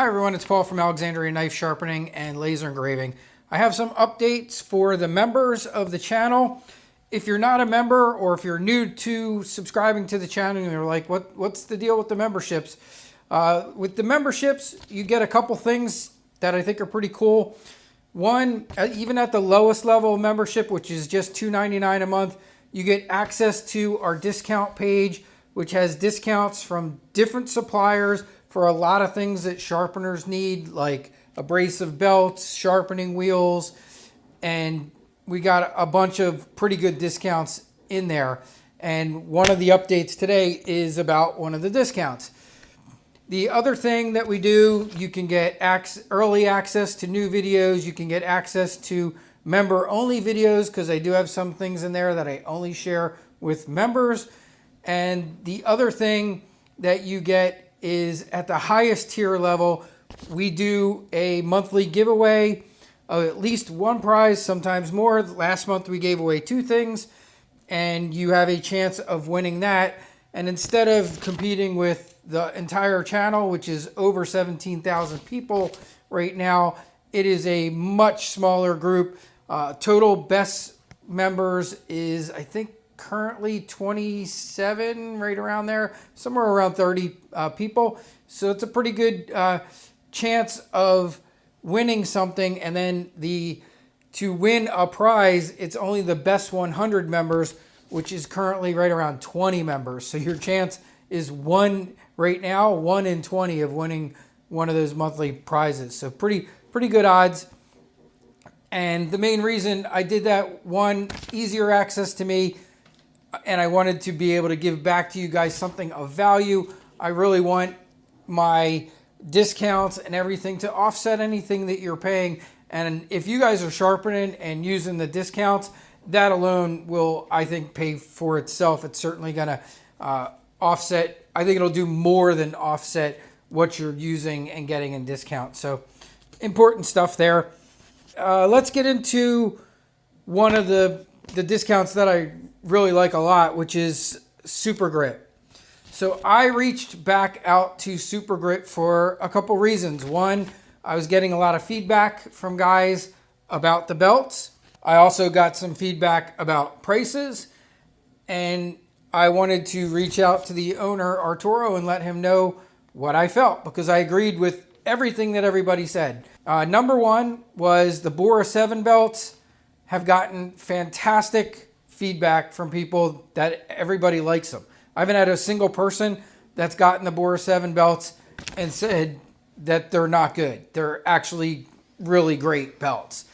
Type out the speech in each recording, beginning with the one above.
Hi everyone, it's Paul from Alexandria Knife Sharpening and Laser Engraving. I have some updates for the members of the channel. If you're not a member or if you're new to subscribing to the channel and you're like, what's the deal with the memberships? With the memberships, you get a couple things that I think are pretty cool. One, even at the lowest level of membership, which is just $2.99 a month, you get access to our discount page, which has discounts from different suppliers for a lot of things that sharpeners need, like abrasive belts, sharpening wheels, and we got a bunch of pretty good discounts in there. And one of the updates today is about one of the discounts. The other thing that we do, you can get early access to new videos. You can get access to member-only videos because I do have some things in there that I only share with members. And the other thing that you get is at the highest tier level, we do a monthly giveaway of at least one prize, sometimes more. Last month we gave away 2 things, and you have a chance of winning that. And instead of competing with the entire channel, which is over 17,000 people right now, it is a much smaller group. Total best members is, I think, currently 27, right around there, somewhere around 30 people. So it's a pretty good chance of winning something. And then to win a prize, it's only the best 100 members, which is currently right around 20 members. So your chance is right now, 1 in 20 of winning one of those monthly prizes. So pretty good odds. And the main reason I did that, one, easier access to me, and I wanted to be able to give back to you guys something of value. I really want my discounts and everything to offset anything that you're paying. And if you guys are sharpening and using the discounts, that alone will, I think, pay for itself. It's certainly going to offset. I think it'll do more than offset what you're using and getting in discount. So important stuff there. Let's get into one of the discounts that I really like a lot, which is Supergrit. So I reached back out to Supergrit for a couple reasons. One, I was getting a lot of feedback from guys about the belts. I also got some feedback about prices, and I wanted to reach out to the owner, Arturo, and let him know what I felt, because I agreed with everything that everybody said. Number one was the Bora 7 belts have gotten fantastic feedback from people that everybody likes them. I haven't had a single person that's gotten the Bora 7 belts and said that they're not good. They're actually really great belts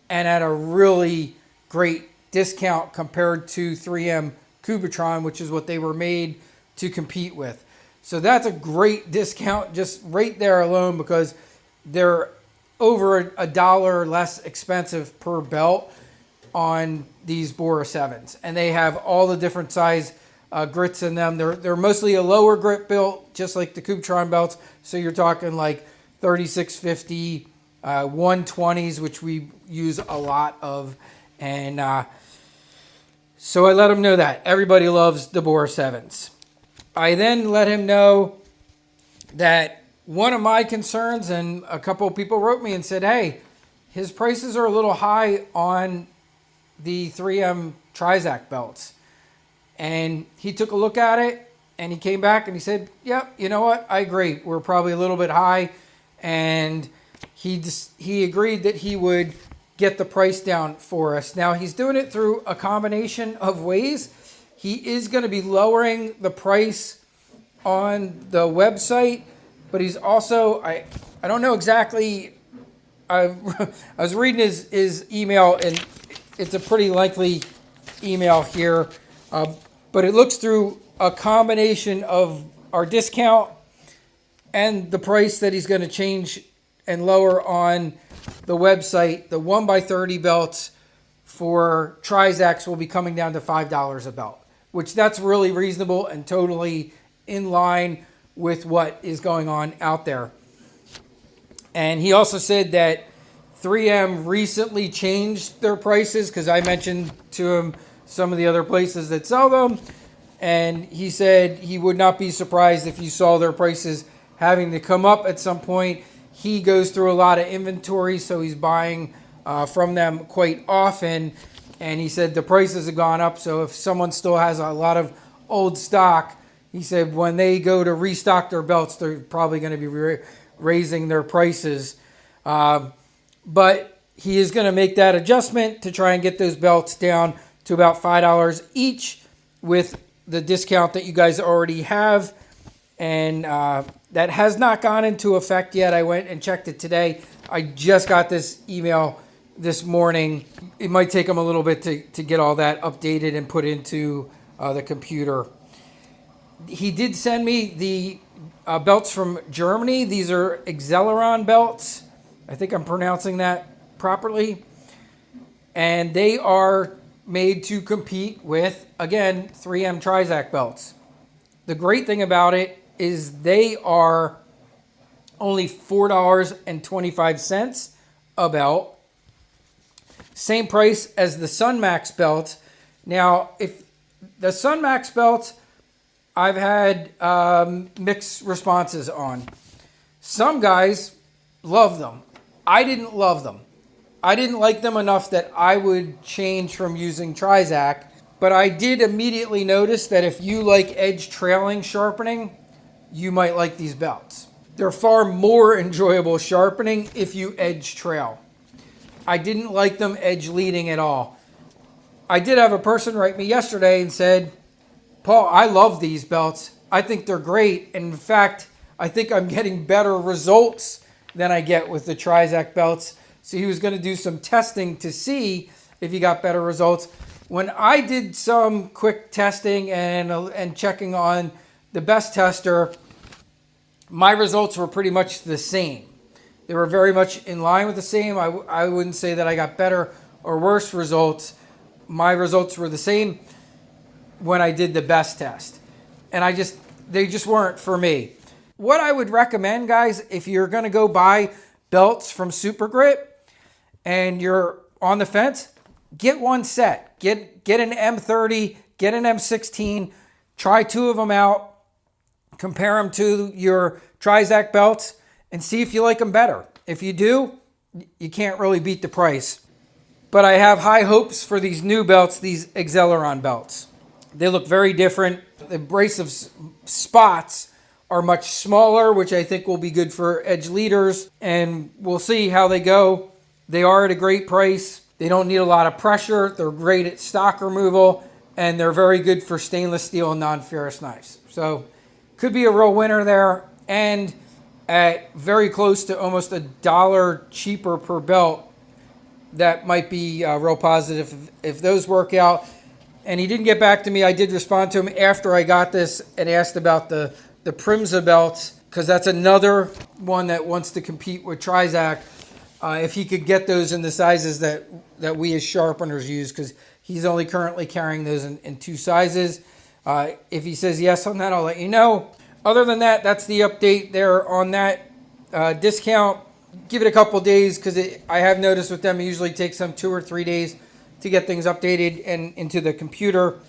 and at a really great discount compared to 3M Cubitron, which is what they were made to compete with. So that's a great discount just right there alone, because they're over $1 less expensive per belt on these Bora 7s, and they have all the different size grits in them. They're mostly a lower grit built, just like the Cubitron belts. So you're talking like 3650, 120s, which we use a lot of. And so I let him know that everybody loves the Bora 7s. I then let him know that one of my concerns, and a couple of people wrote me and said, hey, his prices are a little high on the 3M Trizac belts. And he took a look at it and he came back and he said, yep, you know what? I agree. We're probably a little bit high. And he agreed that he would get the price down for us. Now he's doing it through a combination of ways. He is going to be lowering the price on the website, but he's also, I don't know exactly. I was reading his email, and it's a pretty lengthy email here, but it looks through a combination of our discount and the price that he's going to change and lower on the website. The 1x30 belts for Trizacs will be coming down to $5 a belt, which that's really reasonable and totally in line with what is going on out there. And he also said that 3M recently changed their prices, because I mentioned to him some of the other places that sell them, and he said he would not be surprised if you saw their prices having to come up at some point. he goes through a lot of inventory, so he's buying from them quite often. And he said the prices have gone up, so if someone still has a lot of old stock, he said when they go to restock their belts, they're probably going to be raising their prices. But he is going to make that adjustment to try and get those belts down to about $5 each with the discount that you guys already have. And that has not gone into effect yet. I went and checked it today. I just got this email this morning. It might take them a little bit to get all that updated and put into the computer. He did send me the belts from Germany. These are Acceleron belts. I think I'm pronouncing that properly. And they are made to compete with, again, 3M Trizact belts. The great thing about it is they are only $4.25 a belt. Same price as the SunMax belt. Now, if the SunMax belt, I've had mixed responses on. Some guys love them. I didn't love them. I didn't like them enough that I would change from using Trizact, but I did immediately notice that if you like edge trailing sharpening, you might like these belts. They're far more enjoyable sharpening if you edge trail. I didn't like them edge leading at all. I did have a person write me yesterday and said, Paul, I love these belts. I think they're great. And in fact, I think I'm getting better results than I get with the Trizact belts. So he was going to do some testing to see if he got better results. When I did some quick testing and checking on the best tester, my results were pretty much the same. They were very much in line with the same. I wouldn't say that I got better or worse results. My results were the same when I did the best test. And they just weren't for me. What I would recommend, guys, if you're going to go buy belts from Supergrit and you're on the fence, get one set. Get an M30, get an M16, try two of them out, compare them to your Trizact belts, and see if you like them better. If you do, you can't really beat the price. But I have high hopes for these new belts, these Acceleron belts. They look very different. The abrasive spots are much smaller, which I think will be good for edge leaders, and we'll see how they go. They are at a great price. They don't need a lot of pressure. They're great at stock removal, and they're very good for stainless steel and non-ferrous knives. So could be a real winner there, and at very close to almost $1 cheaper per belt. That might be real positive if those work out. And he didn't get back to me. I did respond to him after I got this and asked about the Primza belts, because that's another one that wants to compete with Trizact. If he could get those in the sizes that we as sharpeners use, because he's only currently carrying those in two sizes. If he says yes on that, I'll let you know. Other than that, that's the update there on that discount. Give it a couple days, because I have noticed with them it usually takes them 2 or 3 days to get things updated and into the computer.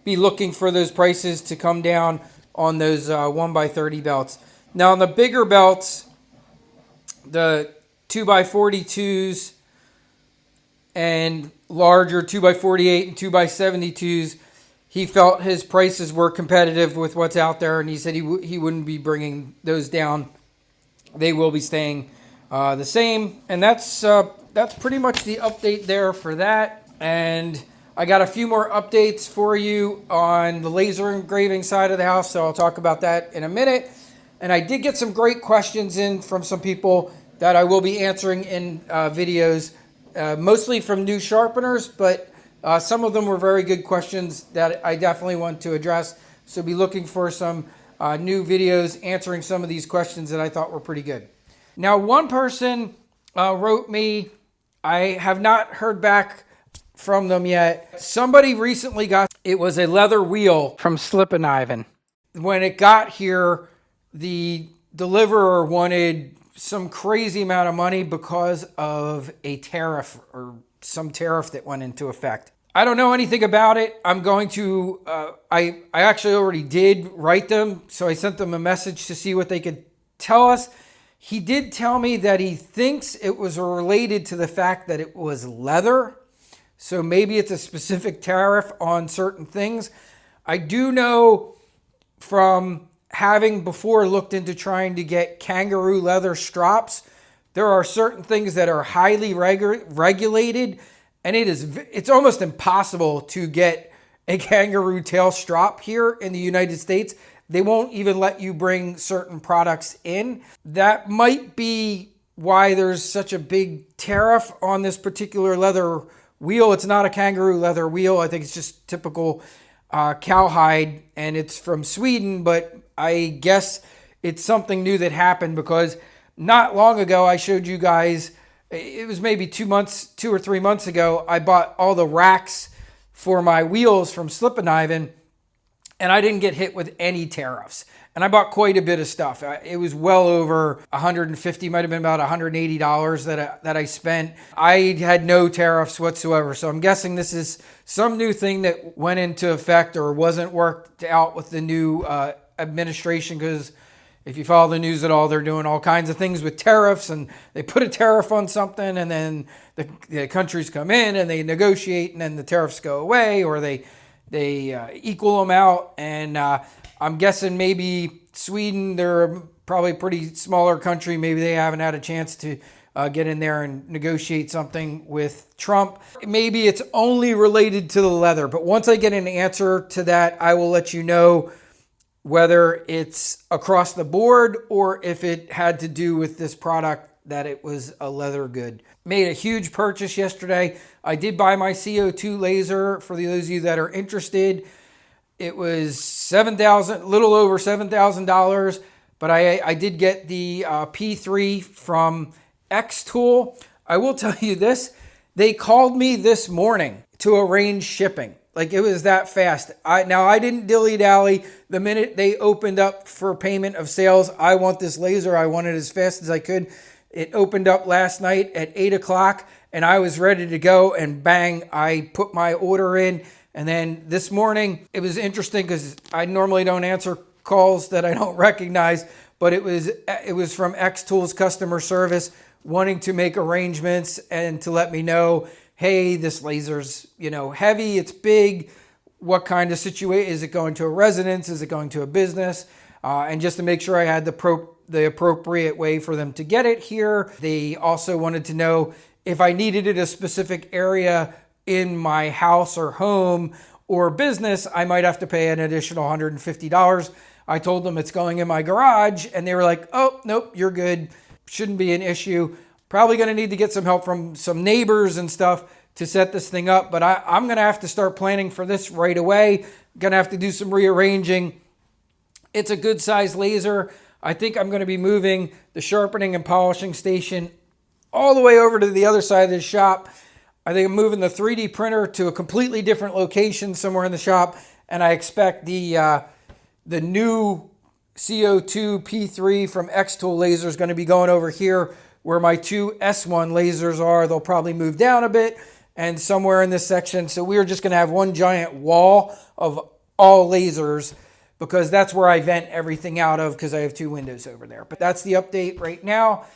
Be looking for those prices to come down on those 1x30 belts. Now on the bigger belts, the 2x42s and larger 2x48 and 2x72s, he felt his prices were competitive with what's out there, and he said he wouldn't be bringing those down. They will be staying the same, and that's pretty much the update there for that. And I got a few more updates for you on the laser engraving side of the house, so I'll talk about that in a minute. And I did get some great questions in from some people that I will be answering in videos, mostly from new sharpeners, but some of them were very good questions that I definitely want to address. So be looking for some new videos answering some of these questions that I thought were pretty good. Now, one person wrote me, I have not heard back from them yet. Somebody recently it was a leather wheel from Slipakniven. When it got here, the deliverer wanted some crazy amount of money because of a tariff or some tariff that went into effect. I don't know anything about it. I'm going to, I actually already did write them, so I sent them a message to see what they could tell us. He did tell me that he thinks it was related to the fact that it was leather. So maybe it's a specific tariff on certain things. I do know from having before looked into trying to get kangaroo leather strops, there are certain things that are highly regulated, and it's almost impossible to get a kangaroo tail strop here in the United States. They won't even let you bring certain products in. That might be why there's such a big tariff on this particular leather wheel. It's not a kangaroo leather wheel. I think it's just typical cowhide, and it's from Sweden, but I guess it's something new that happened because not long ago I showed you guys, it was maybe 2 or 3 months ago, I bought all the racks for my wheels from Slipakniven, and I didn't get hit with any tariffs. And I bought quite a bit of stuff. It was well over $150, might have been about $180 that I spent. I had no tariffs whatsoever. So I'm guessing this is some new thing that went into effect or wasn't worked out with the new administration, because if you follow the news at all, they're doing all kinds of things with tariffs, and they put a tariff on something, and then the countries come in and they negotiate, and then the tariffs go away, or they equal them out. And I'm guessing maybe Sweden, they're probably a pretty smaller country. Maybe they haven't had a chance to get in there and negotiate something with Trump. Maybe it's only related to the leather, but once I get an answer to that, I will let you know whether it's across the board or if it had to do with this product, that it was a leather good. Made a huge purchase yesterday. I did buy my CO2 laser for those of you that are interested. It was $7,000, a little over $7,000, but I did get the P3 from xTool. I will tell you this, they called me this morning to arrange shipping. Like, it was that fast. I didn't dilly-dally. The minute they opened up for payment of sales, I want this laser. I want it as fast as I could. It opened up last night at 8 o'clock, and I was ready to go, and bang, I put my order in. And then this morning, it was interesting because I normally don't answer calls that I don't recognize, but it was from xTool's customer service wanting to make arrangements and to let me know, hey, this laser's, heavy, it's big. What kind of situation? Is it going to a residence? Is it going to a business? And just to make sure I had the appropriate way for them to get it here. They also wanted to know if I needed it a specific area in my house or home or business, I might have to pay an additional $150. I told them it's going in my garage, and they were like, oh, nope, you're good. Shouldn't be an issue. Probably going to need to get some help from some neighbors and stuff to set this thing up, but I'm going to have to start planning for this right away. Going to have to do some rearranging. It's a good size laser. I think I'm going to be moving the sharpening and polishing station all the way over to the other side of the shop. I think I'm moving the 3D printer to a completely different location somewhere in the shop, and I expect the new CO2 P3 from xTool laser is going to be going over here where my two S1 lasers are. They'll probably move down a bit and somewhere in this section. So we're just going to have one giant wall of all lasers, because that's where I vent everything out of, because I have two windows over there. But that's the update right now.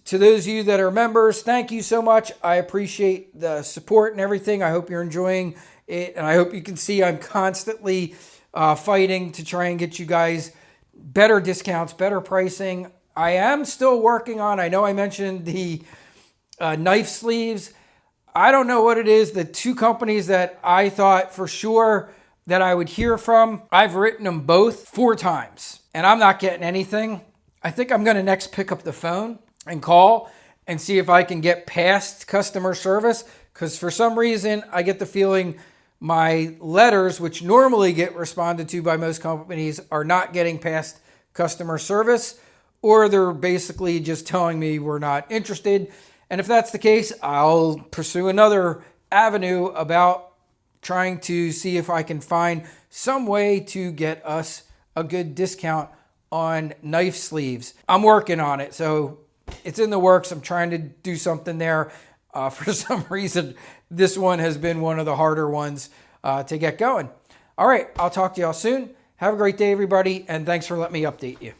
To those of you that are members, thank you so much. I appreciate the support and everything. I hope you're enjoying it, and I hope you can see I'm constantly fighting to try and get you guys better discounts, better pricing. I am still working on, I know I mentioned the knife sleeves. I don't know what it is. The two companies that I thought for sure that I would hear from, I've written them both 4 times, and I'm not getting anything. I think I'm going to next pick up the phone and call and see if I can get past customer service, because for some reason I get the feeling my letters, which normally get responded to by most companies, are not getting past customer service, or they're basically just telling me we're not interested. And if that's the case, I'll pursue another avenue about trying to see if I can find some way to get us a good discount on knife sleeves. I'm working on it, so it's in the works. I'm trying to do something there. For some reason, this one has been one of the harder ones to get going. All right, I'll talk to y'all soon. Have a great day, everybody, and thanks for letting me update you.